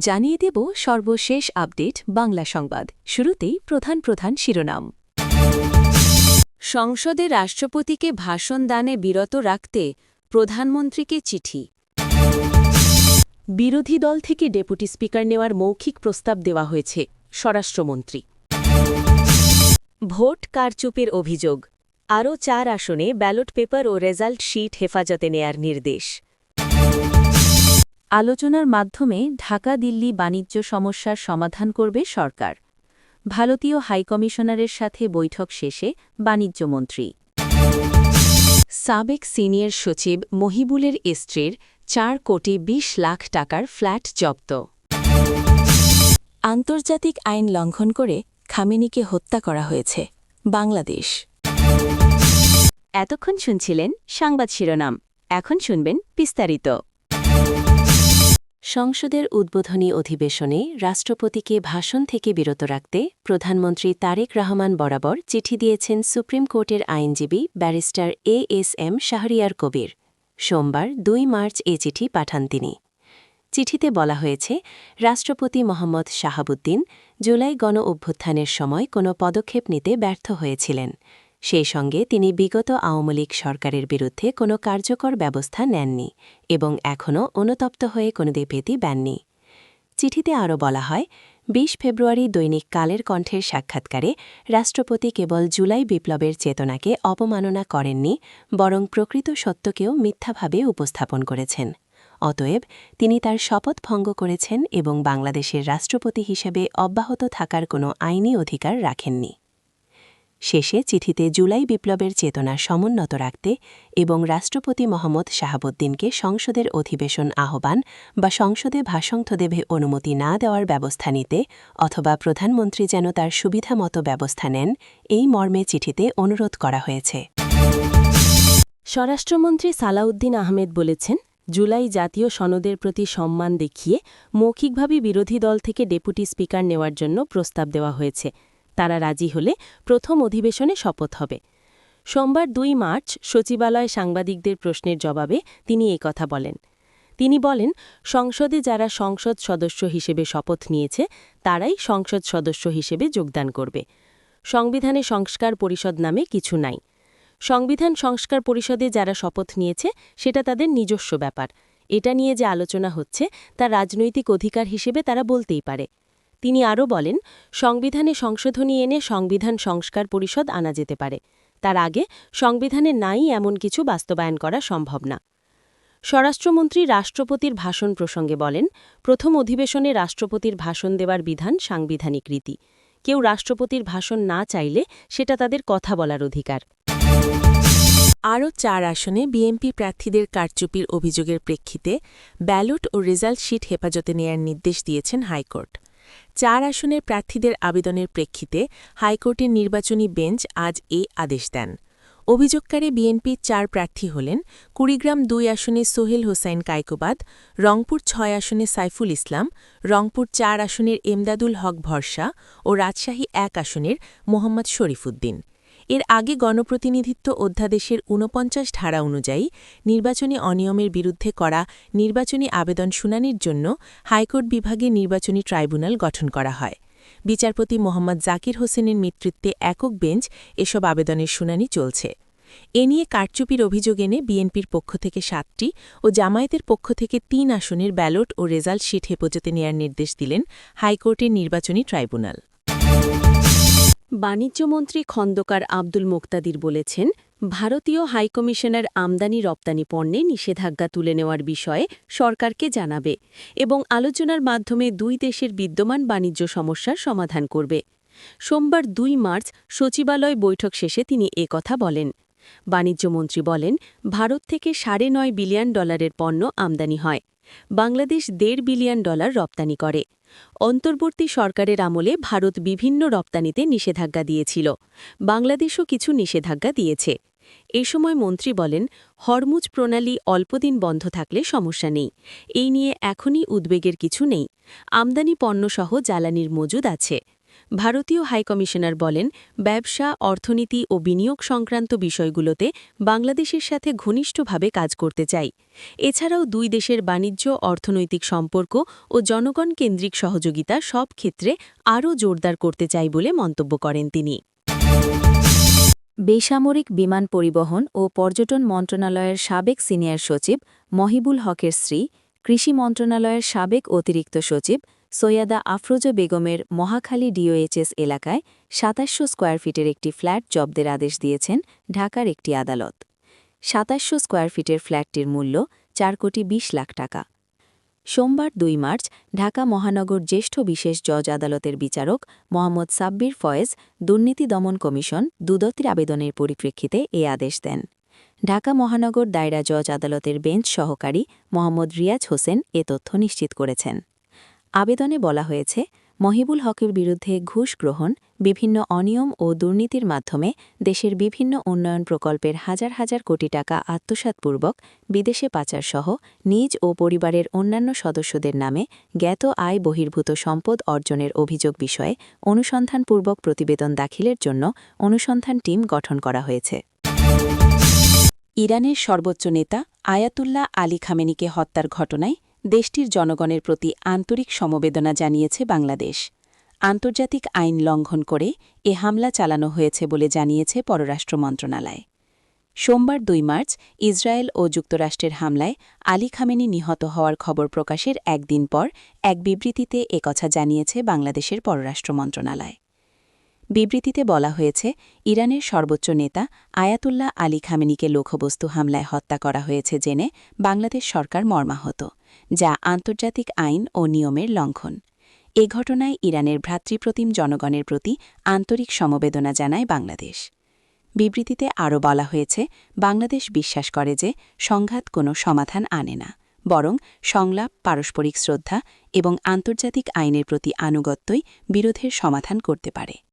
জানিয়ে দেব সর্বশেষ আপডেট বাংলা সংবাদ। শুরুতেই প্রধান প্রধান শিরোনাম। সংসদে রাষ্ট্রপতিকে ভাষণ দানে বিরত রাখতে প্রধানমন্ত্রীকে চিঠি। বিরোধী দল থেকে ডেপুটি স্পিকার নেওয়ার মৌখিক প্রস্তাব দেওয়া হয়েছে স্বরাষ্ট্রমন্ত্রী। ভোট কারচুপির অভিযোগ, আরও 4 আসনে ব্যালট পেপার ও রেজাল্ট শিট হেফাজতে নেয়ার নির্দেশ। আলোচনার মাধ্যমে ঢাকা-দিল্লি বাণিজ্য সমস্যার সমাধান করবে সরকার। ভারতীয় হাইকমিশনারের সাথে বৈঠক শেষে বাণিজ্যমন্ত্রী। সাবেক সিনিয়র সচিব মহিবুলের স্ত্রীর 4 কোটি 20 লাখ টাকার ফ্ল্যাট জব্দ। আন্তর্জাতিক আইন লঙ্ঘন করে খামেনিকে হত্যা করা হয়েছে বাংলাদেশ। এতক্ষণ শুনছিলেন সংবাদ শিরোনাম, এখন শুনবেন বিস্তারিত। সংসদের উদ্বোধনী অধিবেশনে রাষ্ট্রপতিকে ভাষণ থেকে বিরত রাখতে প্রধানমন্ত্রী তারেক রহমান বরাবর চিঠি দিয়েছেন সুপ্রিম কোর্টের আইনজীবী ব্যারিস্টার এএসএম শাহরিয়ার কবির। সোমবার 2 মার্চ এ চিঠি পাঠান তিনি। চিঠিতে বলা হয়েছে, রাষ্ট্রপতি মোহাম্মদ শাহাবুদ্দিন জুলাই গণ-অভ্যুত্থানের সময় কোনো পদক্ষেপ নিতে ব্যর্থ হয়েছিলেন। সেই সঙ্গে তিনি বিগত আওয়ামী লীগ সরকারের বিরুদ্ধে কোনো কার্যকর ব্যবস্থা নেননি এবং এখনও অনুতপ্ত হয়ে কোনো ভীতি দেননি। চিঠিতে আরও বলা হয়, 20 ফেব্রুয়ারি দৈনিক কালের কণ্ঠের সাক্ষাৎকারে রাষ্ট্রপতি কেবল জুলাই বিপ্লবের চেতনাকে অবমাননা করেননি, বরং প্রকৃত সত্যকেও মিথ্যাভাবে উপস্থাপন করেছেন। অতএব তিনি তার শপথ ভঙ্গ করেছেন এবং বাংলাদেশের রাষ্ট্রপতি হিসেবে অব্যাহত থাকার কোনো আইনি অধিকার রাখেননি। শেষে চিঠিতে জুলাই বিপ্লবের চেতনা সমুন্নত রাখতে এবং রাষ্ট্রপতি মোহাম্মদ শাহাবুদ্দিনকে সংসদের অধিবেশন আহ্বান বা সংসদে ভাষণদেবে অনুমতি না দেওয়ার ব্যবস্থা নিতে অথবা প্রধানমন্ত্রী যেন তার সুবিধামতো ব্যবস্থা নেন, এই মর্মে চিঠিতে অনুরোধ করা হয়েছে। স্বরাষ্ট্রমন্ত্রী সালাউদ্দিন আহমেদ বলেছেন, জুলাই জাতীয় সনদের প্রতি সম্মান দেখিয়ে মৌখিকভাবে বিরোধী দল থেকে ডেপুটি স্পিকার নেওয়ার জন্য প্রস্তাব দেওয়া হয়েছে। তারা রাজি হলে প্রথম অধিবেশনে শপথ হবে। সোমবার 2 মার্চ সচিবালয়ে সাংবাদিকদের প্রশ্নের জবাবে তিনি কথা বলেন। তিনি বলেন, সংসদে যারা সংসদ সদস্য হিসেবে শপথ নিয়েছে তারাই সংসদ সদস্য হিসেবে যোগদান করবে। সংবিধানে সংস্কার পরিষদ নামে কিছু নাই। সংবিধান সংস্কার পরিষদে যারা শপথ নিয়েছে সেটা তাদের নিজস্ব ব্যাপার। এটা নিয়ে যে আলোচনা হচ্ছে তা রাজনৈতিক অধিকার হিসেবে তারা বলতেই পারে। তিনি আরও বলেন, সংবিধানে সংশোধনী এনে সংবিধান সংস্কার পরিষদ আনা যেতে পারে। তার আগে সংবিধানে নাই এমন কিছু বাস্তবায়ন করা সম্ভব না। স্বরাষ্ট্রমন্ত্রী রাষ্ট্রপতির ভাষণ প্রসঙ্গে বলেন, প্রথম অধিবেশনে রাষ্ট্রপতির ভাষণ দেওয়ার বিধান সাংবিধানিক রীতি। কেউ রাষ্ট্রপতির ভাষণ না চাইলে সেটা তাদের কথা বলার অধিকার। আরও 4 আসনে বিএনপি প্রার্থীদের কারচুপির অভিযোগের প্রেক্ষিতে ব্যালট ও রেজাল্ট শিট হেফাজতে নেয়ার নির্দেশ দিয়েছেন হাইকোর্ট। 4 আসনের প্রার্থীদের আবেদনের প্রেক্ষিতে হাইকোর্টের নির্বাচনী বেঞ্চ আজ এই আদেশ দেন। অভিযোগকারী বিএনপির 4 প্রার্থী হলেন কুড়িগ্রাম 2 আসনে সোহেল হোসাইন কায়কোবাদ, রংপুর 6 আসনে সাইফুল ইসলাম, রংপুর 4 আসনের এমদাদুল হক ভরসা ও রাজশাহী 1 আসনের মোহাম্মদ শরীফুদ্দিন। এর আগে গণপ্রতিনিধিত্ব অধ্যাদেশের ৪৯ ধারা অনুযায়ী নির্বাচনী অনিয়মের বিরুদ্ধে করা নির্বাচনী আবেদন শুনানির জন্য হাইকোর্ট বিভাগে নির্বাচনী ট্রাইব্যুনাল গঠন করা হয়। বিচারপতি মোহাম্মদ জাকির হোসেনের নেতৃত্বে একক বেঞ্চ এসব আবেদনের শুনানি চলছে। এ নিয়ে কারচুপির অভিযোগ এনে বিএনপির পক্ষ থেকে 7টি ও জামায়াতের পক্ষ থেকে 3 আসনের ব্যালট ও রেজাল্ট শিট হেফাজতে নেয়ার নির্দেশ দিলেন হাইকোর্টের নির্বাচনী ট্রাইব্যুনাল। বাণিজ্যমন্ত্রী খন্দকার আব্দুল মোক্তাদির বলেছেন, ভারতীয় হাইকমিশনার আমদানি রপ্তানি পণ্যে নিষেধাজ্ঞা তুলে নেওয়ার বিষয়ে সরকারকে জানাবে এবং আলোচনার মাধ্যমে 2 দেশের বিদ্যমান বাণিজ্য সমস্যার সমাধান করবে। সোমবার 2 মার্চ সচিবালয় বৈঠক শেষে তিনি কথা বলেন। বাণিজ্যমন্ত্রী বলেন, ভারত থেকে $9.5 বিলিয়ন পণ্য আমদানি হয়। বাংলাদেশ $1.5 বিলিয়ন রপ্তানি করে। অন্তর্বর্তী সরকারের আমলে ভারত বিভিন্ন রপ্তানিতে নিষেধাজ্ঞা দিয়েছিল। বাংলাদেশও কিছু নিষেধাজ্ঞা দিয়েছে। এ সময় মন্ত্রী বলেন, হরমুজ প্রণালী অল্পদিন বন্ধ থাকলে সমস্যা নেই। এই নিয়ে এখনই উদ্বেগের কিছু নেই। আমদানি পণ্যসহ জ্বালানির মজুদ আছে। ভারতীয় হাইকমিশনার বলেন, ব্যবসা, অর্থনীতি ও বিনিয়োগ সংক্রান্ত বিষয়গুলোতে বাংলাদেশের সাথে ঘনিষ্ঠভাবে কাজ করতে চাই। এছাড়াও দুই দেশের বাণিজ্য, অর্থনৈতিক সম্পর্ক ও জনগণকেন্দ্রিক সহযোগিতা সব ক্ষেত্রে আরও জোরদার করতে চাই বলে মন্তব্য করেন তিনি। বেসামরিক বিমান পরিবহন ও পর্যটন মন্ত্রণালয়ের সাবেক সিনিয়র সচিব মহিবুল হকের স্ত্রী, কৃষি মন্ত্রণালয়ের সাবেক অতিরিক্ত সচিব সৈয়দা আফরোজা বেগমের মহাখালী ডিওএইচএস এলাকায় ২৭০০ স্কোয়ার ফিটের একটি ফ্ল্যাট জব্দের আদেশ দিয়েছেন ঢাকার একটি আদালত। ২৭০০ স্কোয়ার ফিটের ফ্ল্যাটটির মূল্য ৪,২০,০০,০০০ টাকা। সোমবার ২ মার্চ ঢাকা মহানগর জ্যেষ্ঠ বিশেষ জজ আদালতের বিচারক মোহাম্মদ সাব্বির ফয়েজ দুর্নীতি দমন কমিশন দুদকের আবেদনের পরিপ্রেক্ষিতে এ আদেশ দেন। ঢাকা মহানগর দায়রা জজ আদালতের বেঞ্চ সহকারী মোহাম্মদ রিয়াজ হোসেন এ তথ্য নিশ্চিত করেছেন। আবেদনে বলা হয়েছে, মহিবুল হকের বিরুদ্ধে ঘুষ গ্রহণ, বিভিন্ন অনিয়ম ও দুর্নীতির মাধ্যমে দেশের বিভিন্ন উন্নয়ন প্রকল্পের হাজার হাজার কোটি টাকা আত্মসাৎপূর্বক বিদেশে পাচারসহ নিজ ও পরিবারের অন্যান্য সদস্যদের নামে জ্ঞাত আয় বহির্ভূত সম্পদ অর্জনের অভিযোগ বিষয়ে অনুসন্ধানপূর্বক প্রতিবেদন দাখিলের জন্য অনুসন্ধান টিম গঠন করা হয়েছে। ইরানের সর্বোচ্চ নেতা আয়াতুল্লাহ আলী খামেনিকে হত্যার ঘটনায় দেশটির জনগণের প্রতি আন্তরিক সমবেদনা জানিয়েছে বাংলাদেশ। আন্তর্জাতিক আইন লঙ্ঘন করে এ হামলা চালানো হয়েছে বলে জানিয়েছে পররাষ্ট্র মন্ত্রণালয়। সোমবার ২ মার্চ ইসরায়েল ও যুক্তরাষ্ট্রের হামলায় আলী খামেনি নিহত হওয়ার খবর প্রকাশের একদিন পর এক বিবৃতিতে একথা জানিয়েছে বাংলাদেশের পররাষ্ট্র মন্ত্রণালয়। বিবৃতিতে বলা হয়েছে, ইরানের সর্বোচ্চ নেতা আয়াতুল্লাহ আলী খামেনিকে লক্ষ্যবস্তু হামলায় হত্যা করা হয়েছে জেনে বাংলাদেশ সরকার মর্মাহত, যা আন্তর্জাতিক আইন ও নিয়মের লঙ্ঘন। এ ঘটনায় ইরানের ভ্রাতৃপ্রতিম জনগণের প্রতি আন্তরিক সমবেদনা জানায় বাংলাদেশ। বিবৃতিতে আরও বলা হয়েছে, বাংলাদেশ বিশ্বাস করে যে সংঘাত কোনো সমাধান আনে না, বরং সংলাপ, পারস্পরিক শ্রদ্ধা এবং আন্তর্জাতিক আইনের প্রতি আনুগত্যই বিরোধের সমাধান করতে পারে।